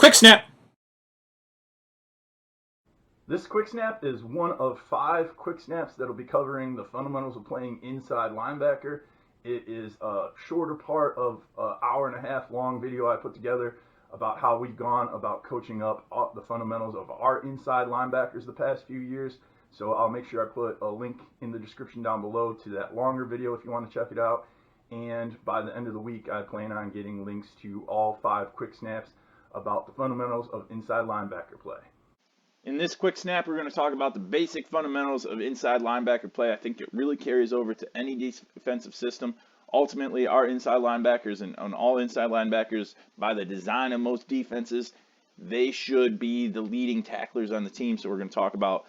Quick snap. This quick snap is one of 5 quick snaps that'll be covering the fundamentals of playing inside linebacker. It is a shorter part of an hour-and-a-half long video I put together about how we've gone about coaching up the fundamentals of our inside linebackers the past few years. So I'll make sure I put a link in the description down below to that longer video if you want to check it out. And by the end of the week, I plan on getting links to all 5 quick snaps about the fundamentals of inside linebacker play. In this quick snap, we're going to talk about the basic fundamentals of inside linebacker play. I think it really carries over to any defensive system. Ultimately, our inside linebackers and all inside linebackers, by the design of most defenses, they should be the leading tacklers on the team. So we're going to talk about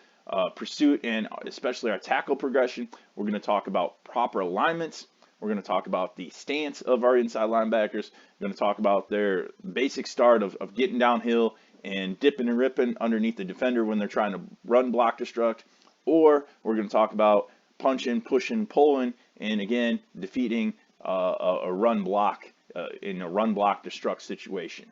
pursuit and especially our tackle progression. We're going to talk about proper alignments. We're going to talk about the stance of our inside linebackers. We're going to talk about their basic start of getting downhill and dipping and ripping underneath the defender when they're trying to run block destruct. Or we're going to talk about punching, pushing, pulling, and again, defeating a run block in a run block destruct situation.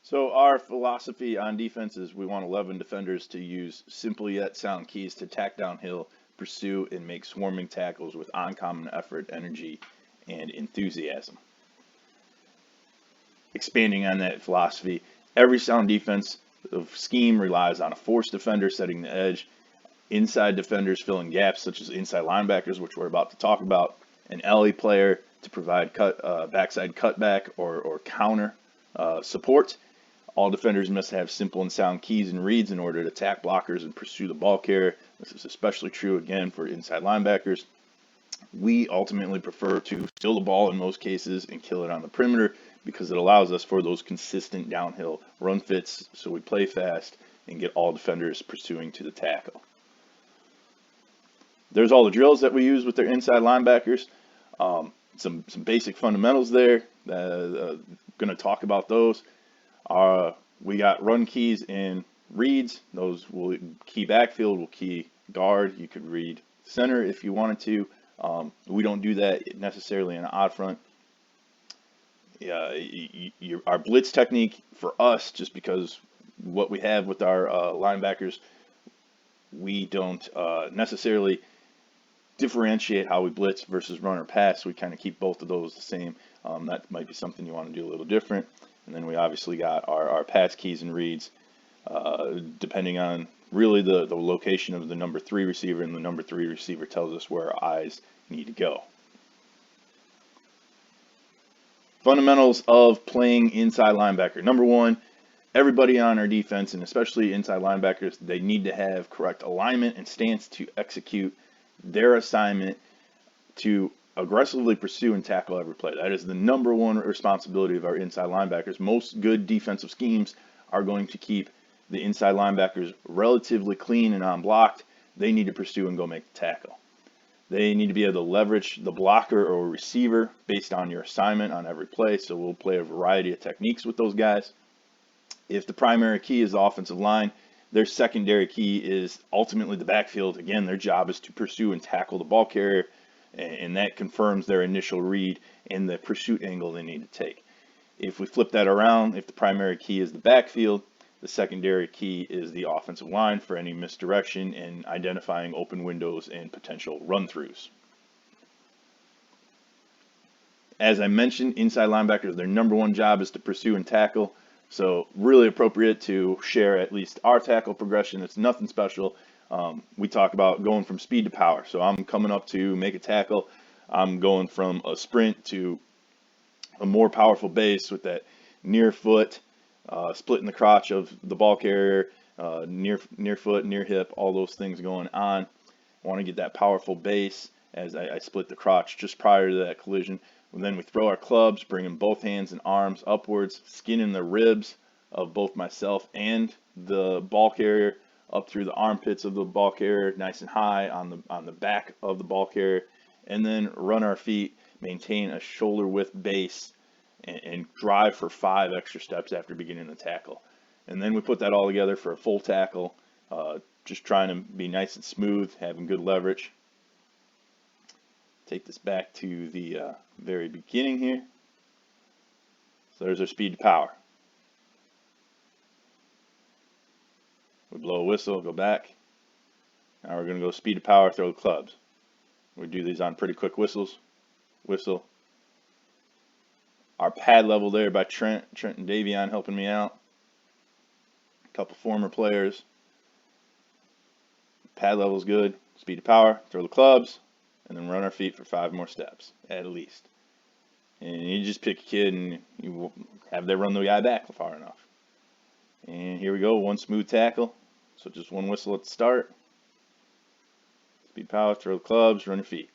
So our philosophy on defense is we want 11 defenders to use simple yet sound keys to tack downhill, pursue, and make swarming tackles with uncommon effort, energy, and enthusiasm. Expanding on that philosophy, every sound defensive scheme relies on a force defender setting the edge, inside defenders filling gaps such as inside linebackers, which we're about to talk about, an alley player to provide backside cutback or counter support. All defenders must have simple and sound keys and reads in order to attack blockers and pursue the ball carrier. This is especially true, again, for inside linebackers. We ultimately prefer to steal the ball in most cases and kill it on the perimeter because it allows us for those consistent downhill run fits, so we play fast and get all defenders pursuing to the tackle. There's all the drills that we use with their inside linebackers. Some basic fundamentals there. Going to talk about those. We got run keys and reads. Those will key backfield, will key guard. You could read center if you wanted to. We don't do that necessarily in an odd front. Our blitz technique for us, just because what we have with our linebackers, we don't necessarily differentiate how we blitz versus run or pass. We kind of keep both of those the same. That might be something you want to do a little different. And then we obviously got our pass keys and reads, depending on really the location of the number 3 receiver, and the number 3 receiver tells us where our eyes need to go. Fundamentals of playing inside linebacker. Number 1, everybody on our defense, and especially inside linebackers, they need to have correct alignment and stance to execute their assignment to aggressively pursue and tackle every play. That is the number 1 responsibility of our inside linebackers. Most good defensive schemes are going to keep the inside linebackers relatively clean and unblocked. They need to pursue and go make the tackle. They need to be able to leverage the blocker or receiver based on your assignment on every play. So we'll play a variety of techniques with those guys. If the primary key is the offensive line, their secondary key is ultimately the backfield. Again, their job is to pursue and tackle the ball carrier, and that confirms their initial read and the pursuit angle they need to take. If we flip that around, if the primary key is the backfield, the secondary key is the offensive line for any misdirection and identifying open windows and potential run-throughs. As I mentioned, inside linebackers, their number 1 job is to pursue and tackle. So really appropriate to share at least our tackle progression. It's nothing special. We talk about going from speed to power. So I'm coming up to make a tackle. I'm going from a sprint to a more powerful base with that near foot, splitting the crotch of the ball carrier, near foot, near hip, all those things going on. I want to get that powerful base as I split the crotch just prior to that collision. And then we throw our clubs, bringing both hands and arms upwards, skinning the ribs of both myself and the ball carrier up through the armpits of the ball carrier, nice and high on the back of the ball carrier, and then run our feet, maintain a shoulder width base, and drive for 5 extra steps after beginning the tackle. And then we put that all together for a full tackle, just trying to be nice and smooth, having good leverage. Take this back to the very beginning here. So there's our speed to power. We blow a whistle, go back. Now we're going to go speed to power, throw the clubs. We do these on pretty quick whistles. Whistle. Our pad level there by Trent and Davion helping me out. A couple former players. Pad level's good. Speed to power, throw the clubs, and then run our feet for 5 more steps at least. And you just pick a kid and you have them run the guy back far enough. And here we go, one smooth tackle. So just one whistle at the start. Speed power, throw the clubs, run your feet.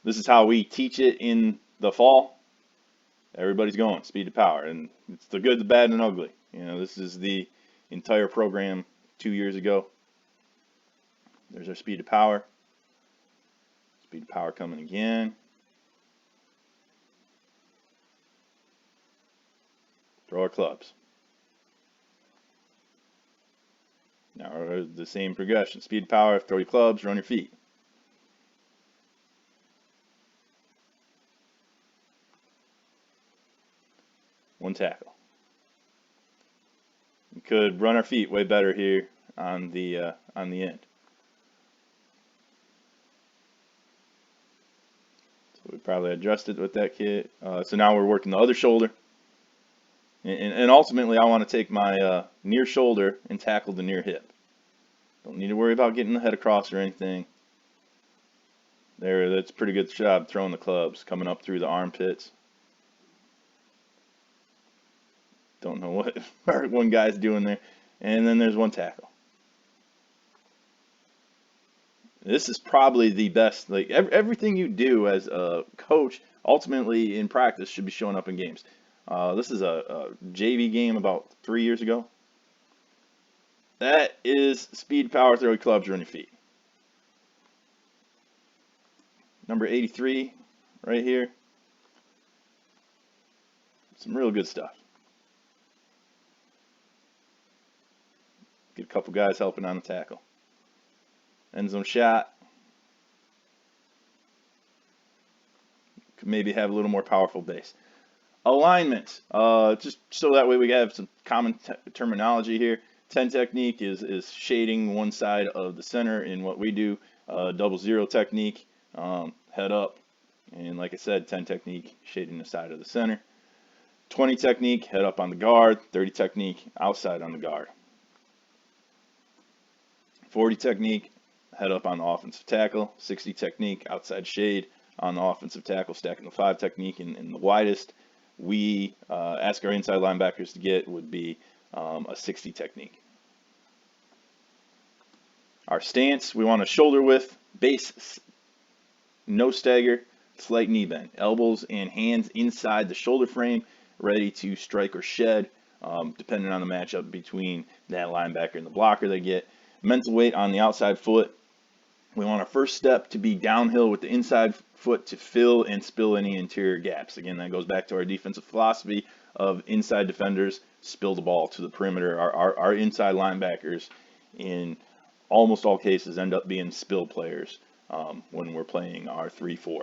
This is how we teach it in the fall. Everybody's going speed to power, and it's the good, the bad, and ugly. You know, this is the entire program 2 years ago. There's our speed to power. Speed to power coming again. Throw our clubs. Now the same progression. Speed to power, throw your clubs, run your feet. One tackle. We could run our feet way better here on the end. So we probably adjusted with that kid. So now we're working the other shoulder. And ultimately, I want to take my near shoulder and tackle the near hip. Don't need to worry about getting the head across or anything. There, that's a pretty good job throwing the clubs, coming up through the armpits. Don't know what one guy's doing there. And then there's one tackle. This is probably the best. Like everything you do as a coach, ultimately in practice, should be showing up in games. This is a JV game about 3 years ago. That is speed, power, throw your clubs, run your feet. Number 83 right here. Some real good stuff. Get a couple guys helping on the tackle. End zone shot. Could maybe have a little more powerful base. Alignment. Just so that way we have some common terminology here. 10 technique is shading one side of the center in what we do. 0-0 technique, head up. And like I said, 10 technique, shading the side of the center. 20 technique, head up on the guard. 30 technique, outside on the guard. 40 technique, head up on the offensive tackle. 60 technique, outside shade on the offensive tackle, stacking the 5 technique. And the widest we ask our inside linebackers to get would be a 60 technique. Our stance, we want a shoulder width, base, no stagger, slight knee bend. Elbows and hands inside the shoulder frame, ready to strike or shed, depending on the matchup between that linebacker and the blocker they get. Mental weight on the outside foot. We want our first step to be downhill with the inside foot to fill and spill any interior gaps. Again, that goes back to our defensive philosophy of inside defenders spill the ball to the perimeter. Our inside linebackers in almost all cases end up being spill players when we're playing our 3-4.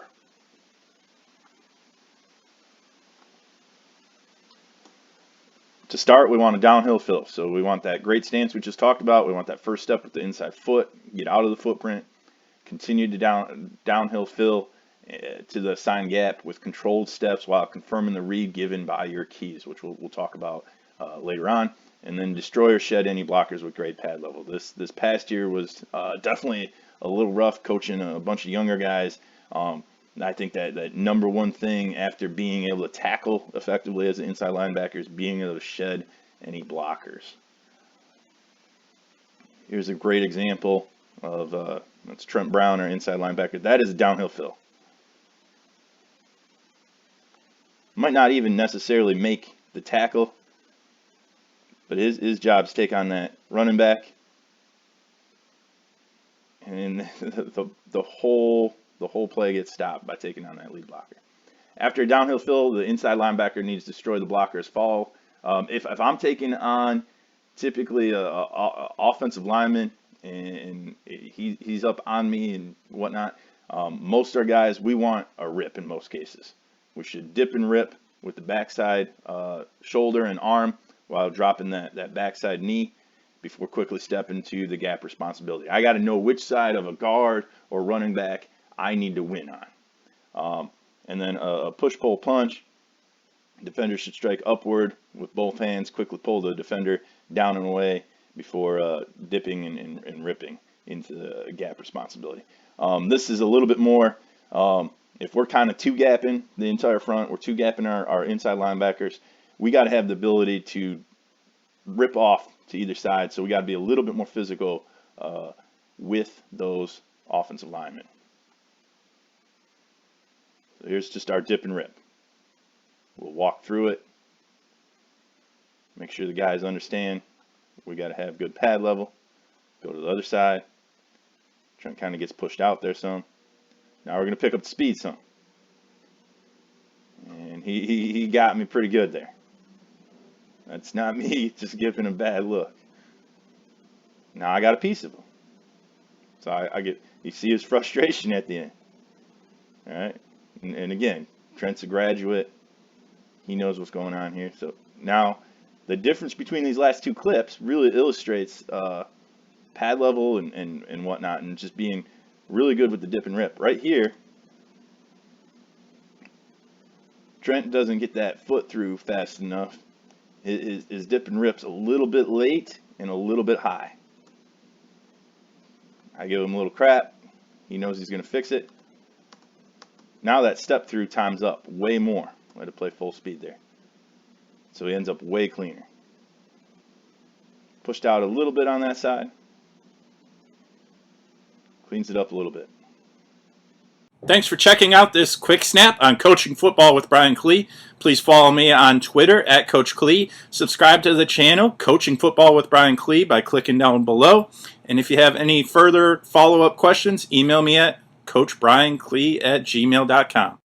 To start, we want a downhill fill. So we want that great stance we just talked about. We want that first step with the inside foot, get out of the footprint, continue to downhill fill to the assigned gap with controlled steps while confirming the read given by your keys, which we'll talk about later on. And then destroy or shed any blockers with great pad level. This past year was definitely a little rough coaching a bunch of younger guys. I think that number one thing after being able to tackle effectively as an inside linebacker is being able to shed any blockers. Here's a great example of that's Trent Brown, our inside linebacker. That is a downhill fill. Might not even necessarily make the tackle, but his job is to take on that running back, and the whole play gets stopped by taking on that lead blocker. After a downhill fill, the inside linebacker needs to destroy the blocker's fall. If I'm taking on typically a offensive lineman and he's up on me and whatnot, most of our guys, we want a rip in most cases. We should dip and rip with the backside shoulder and arm while dropping that backside knee before quickly stepping to the gap responsibility. I got to know which side of a guard or running back I need to win on. And then a push-pull punch. Defender should strike upward with both hands, quickly pull the defender down and away before dipping and ripping into the gap responsibility. This is a little bit more, if we're kind of two-gapping the entire front, we're two-gapping our inside linebackers, we got to have the ability to rip off to either side, so we got to be a little bit more physical with those offensive linemen. So here's just our dip and rip. We'll walk through it, make sure the guys understand we got to have good pad level. Go to the other side. Trent kind of gets pushed out there some. Now we're going to pick up the speed some. And he got me pretty good there. That's not me just giving him a bad look. Now I got a piece of him. So I get, you see his frustration at the end. All right. And again, Trent's a graduate. He knows what's going on here. So now the difference between these last two clips really illustrates pad level and whatnot, and just being really good with the dip and rip. Right here, Trent doesn't get that foot through fast enough. His dip and rip's a little bit late and a little bit high. I give him a little crap. He knows he's going to fix it. Now that step through time's up way more. Let it play full speed there. So he ends up way cleaner. Pushed out a little bit on that side. Cleans it up a little bit. Thanks for checking out this quick snap on Coaching Football with Brian Klee. Please follow me on Twitter at Coach Klee. Subscribe to the channel, Coaching Football with Brian Klee, by clicking down below. And if you have any further follow-up questions, email me at coachbrienklee@gmail.com.